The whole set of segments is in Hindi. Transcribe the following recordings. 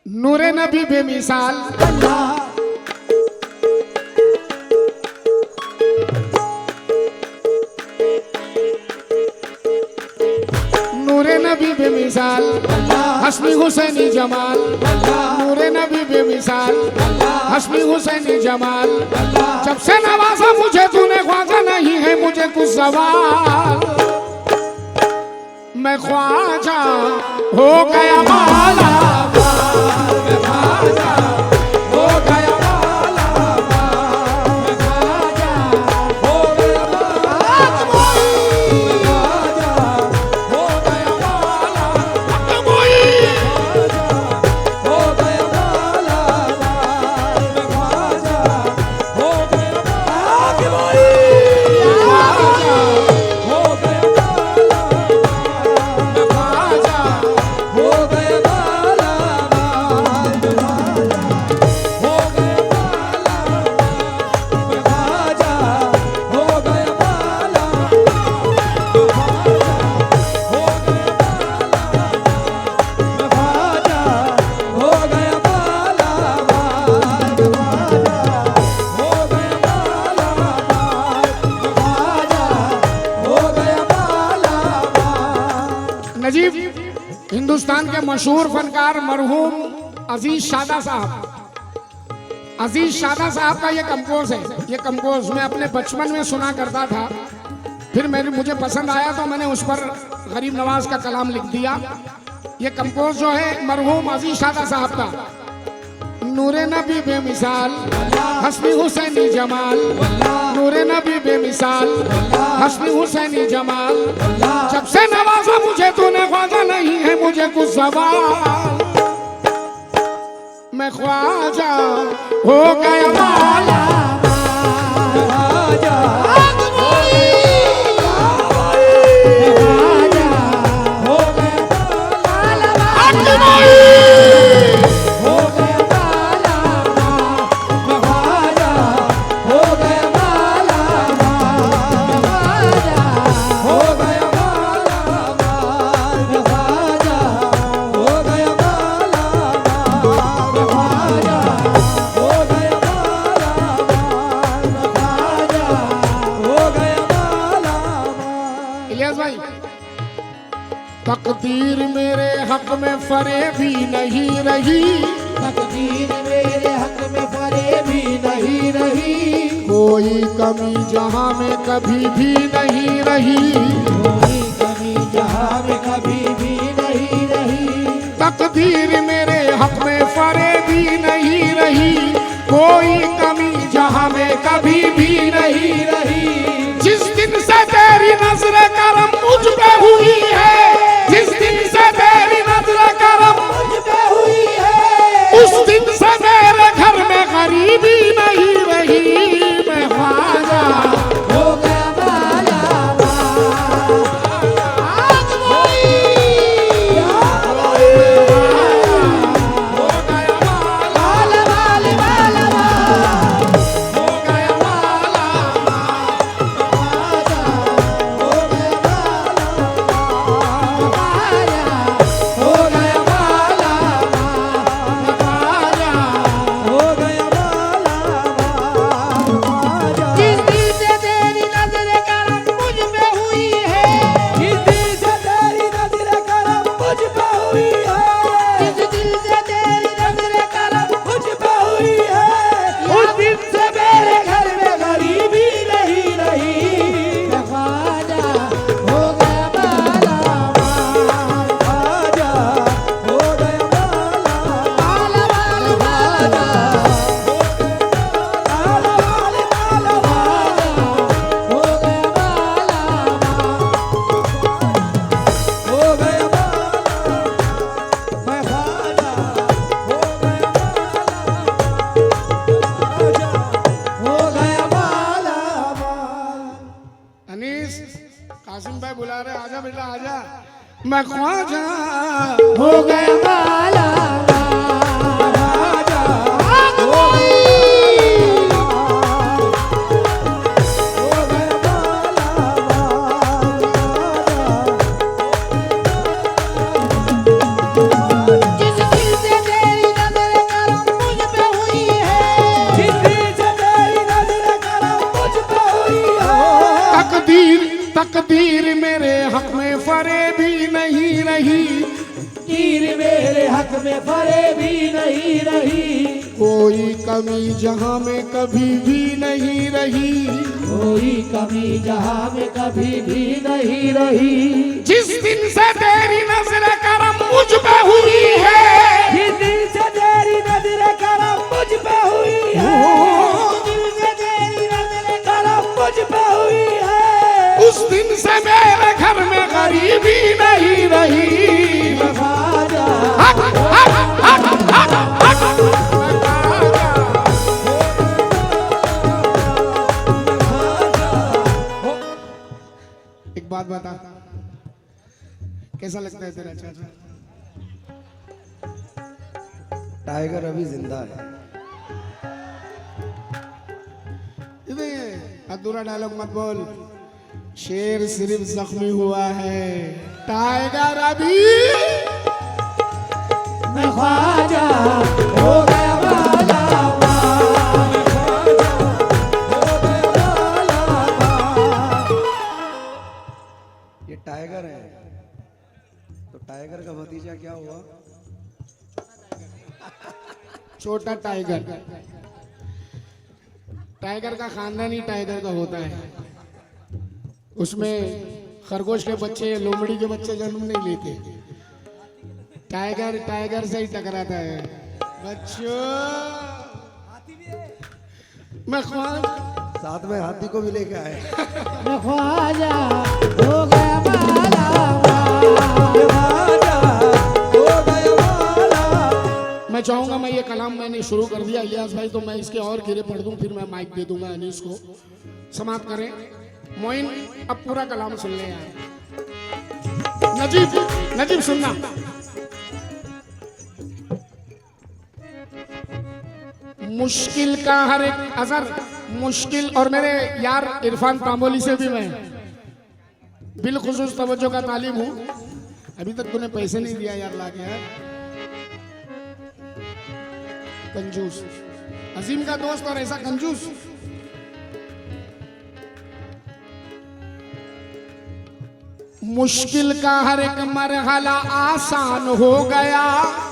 नूरे नबी बेमिसाल नूरे नबी बेमिसाल हस्नी हुसैनी जमाल नूरे नबी बेमिसाल हस्नी हुसैनी जमाल जब से नवाजा मुझे तूने ख्वाजा नहीं है मुझे कुछ सवाल मैं ख्वाजा हो गया माला मैं ख्वाजा हो गया माला मैं ख्वाजा हो गया माला हो गया माला हो गया माला मैं ख्वाजा हो गया नजीब हिंदुस्तान के मशहूर फनकार मरहूम अजीज शादा साहब का ये कंपोज है। ये कंपोज मैं अपने बचपन में सुना करता था, फिर मुझे पसंद आया तो मैंने उस पर गरीब नवाज का कलाम लिख दिया। ये कंपोज जो है मरहूम अजीज शादा साहब का। नूरे नबी बेमिसाल हस्नी हुसैनी जमाल नूरे नबी बेमिसाल हस्नी हुसैनी जमाल जब से नवाजा मुझे तूने ख्वाजा नहीं है मुझे कुछ सवाल मैं ख्वाजा हो गया माला ख्वाजा तकदीर मेरे हक में फरे भी नहीं रही तकदीर मेरे हक में फरे भी नहीं रही कोई कमी जहां में कभी भी नहीं रही कोई कमी जहां में कभी भी नहीं रही तकदीर मेरे हक में फरे भी नहीं रही कोई कमी जहां में कभी भी नहीं रही जिस दिन से तेरी नजर करम मुझ पे हुई है जिस दिन से तेरी नजर करम मुझ पे हुई है उस दिन से मेरे घर में गरीबी नहीं रही मैं ख्वाजा हो गया माला आज कोई हो गया माला माला माला हो गया माला हो गया हो गया माला हो गया माला जिस दिल से तेरी नजर करम मुझ पे हुई है जिस दिल से तेरी नजर करम मुझ पे हुई है जिस दिल से तेरी नजर करम मुझ पे हुई है उस दिन से मेरे घर में गरीबी नहीं रही ख्वाजा हो गया माला ख्वाजा हो गया माला माला माला माला हो गया माला हो गया मैं ख्वाजा हो गया माला अनीस कासिम भाई बुला रहे आजा बेटा आजा मैं ख्वाजा हो गया माला ख्वाजा हो गया माला जिस दिल से तेरी तकदीर मेरे हक में फरे भी नहीं रही, तीर मेरे हक में फरे भी नहीं रही, कोई कमी जहां में कभी भी नहीं रही, कोई कमी जहां में कभी भी नहीं रही। जिस दिन से तेरी नजर करम मुझ पे हुई है, जिस दिन से तेरी नजर करम मुझ पे हुई है, जिस दिन से तेरी नजर करम मुझ पे हुई है, उस दिन से मेरे घर में गरीबी नहीं रही। ख्वाजा हक, हक, हक, हक, हक, एक बात बता, कैसा लगता है तेरा चाचा? टाइगर अभी जिंदा है। अधूरा डायलॉग मत बोल, शेर सिर्फ जख्मी हुआ है, टाइगर अभी मैं ख्वाजा हो गया वाला ये टाइगर है, तो टाइगर का भतीजा क्या हुआ? छोटा टाइगर। टाइगर का खानदान ही टाइगर का होता है, उसमें खरगोश के बच्चे लोमड़ी के बच्चे जन्म नहीं लेते, टाइगर टाइगर से ही टकराता है। बच्चों मैं साथ में हाथी को भी लेके आए। मैं ख्वाजा हो गया वाला ख्वाजा हो गया वाला। मैं चाहूंगा, मैं ये कलाम मैंने शुरू कर दिया इलियास भाई, तो मैं इसके और गिरे पढ़ दूं, फिर मैं माइक दे दूंगा अनीस को, समाप्त करें। मोइन अब पूरा कलाम सुन ले यार। नजीब सुनना। मुश्किल का हर एक असर मुश्किल, और मेरे यार इरफान तांबोली से भी मैं बिलखुसूस तवज्जो का तालिब हूँ। अभी तक तूने पैसे नहीं दिया यार लाके, यार कंजूस। अजीम का दोस्त और ऐसा कंजूस। मुश्किल का हर एक मरहला आसान हो गया,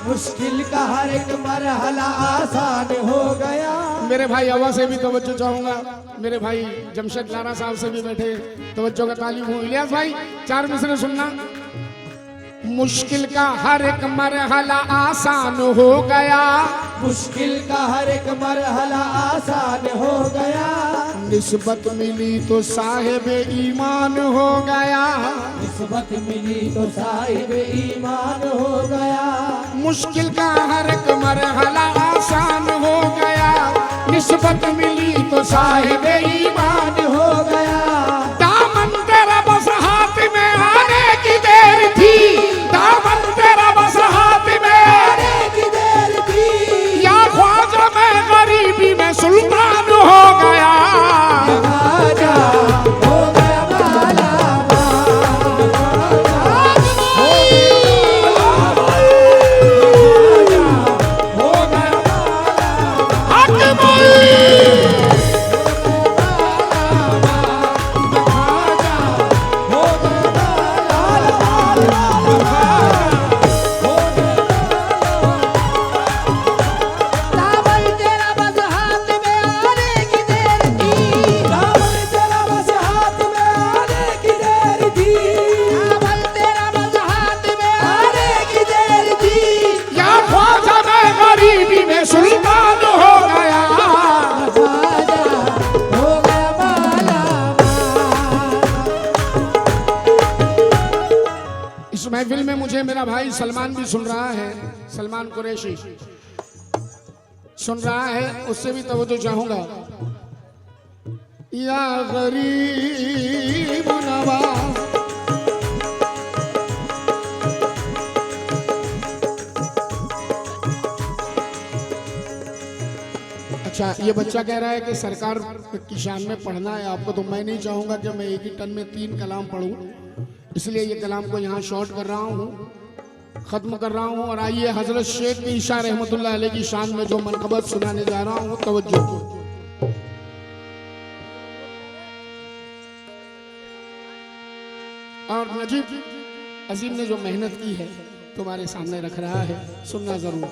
मुश्किल का हर एक मरहला आसान हो गया। मेरे भाई अवा से भी तवज्जो चाहूंगा, मेरे भाई जमशेद लारा साहब से भी बैठे तवज्जो का तालिब हूँ। इलियास भाई 4 मिसरे सुनना। मुश्किल का हर एक मरहला आसान हो गया, मुश्किल का हर एक मरहला आसान हो गया। निस्बत मिली तो साहिब ईमान हो गया, निस्बत मिली तो साहिब ईमान हो गया। मुश्किल का हर एक मरहला आसान हो गया, निस्बत मिली तो साहिब ईमान हो गया। दामन तेरा बस हाथ में आने की देर थी, दामन तेरा बस हाथ में आने की देर थी। या ख्वाजा मैं गरीबी में सुल्तान हो गया। ख्वाजा हो गया वाला सुल्तान हो गया। हो गया वाला। इस महफिल में मुझे मेरा भाई सलमान भी सुन रहा है, सलमान कुरैशी सुन रहा है, उससे भी तवज्जो चाहूंगा। या गरीब नवाज, अच्छा ये बच्चा कह रहा है कि सरकार की शान में पढ़ना है आपको, तो मैं नहीं चाहूंगा कि मैं एक ही टन में 3 कलाम पढ़ूं, इसलिए ये कलाम को यहाँ शॉर्ट कर रहा हूँ, खत्म कर रहा हूँ। और आइए हजरत शेख ईशा रहमतुल्लाह अलैह की शान में जो मनकबत सुनाने जा रहा हूँ, तवज्जो। और नजीब अजीम ने जो मेहनत की है तुम्हारे सामने रख रहा है, सुनना जरूर।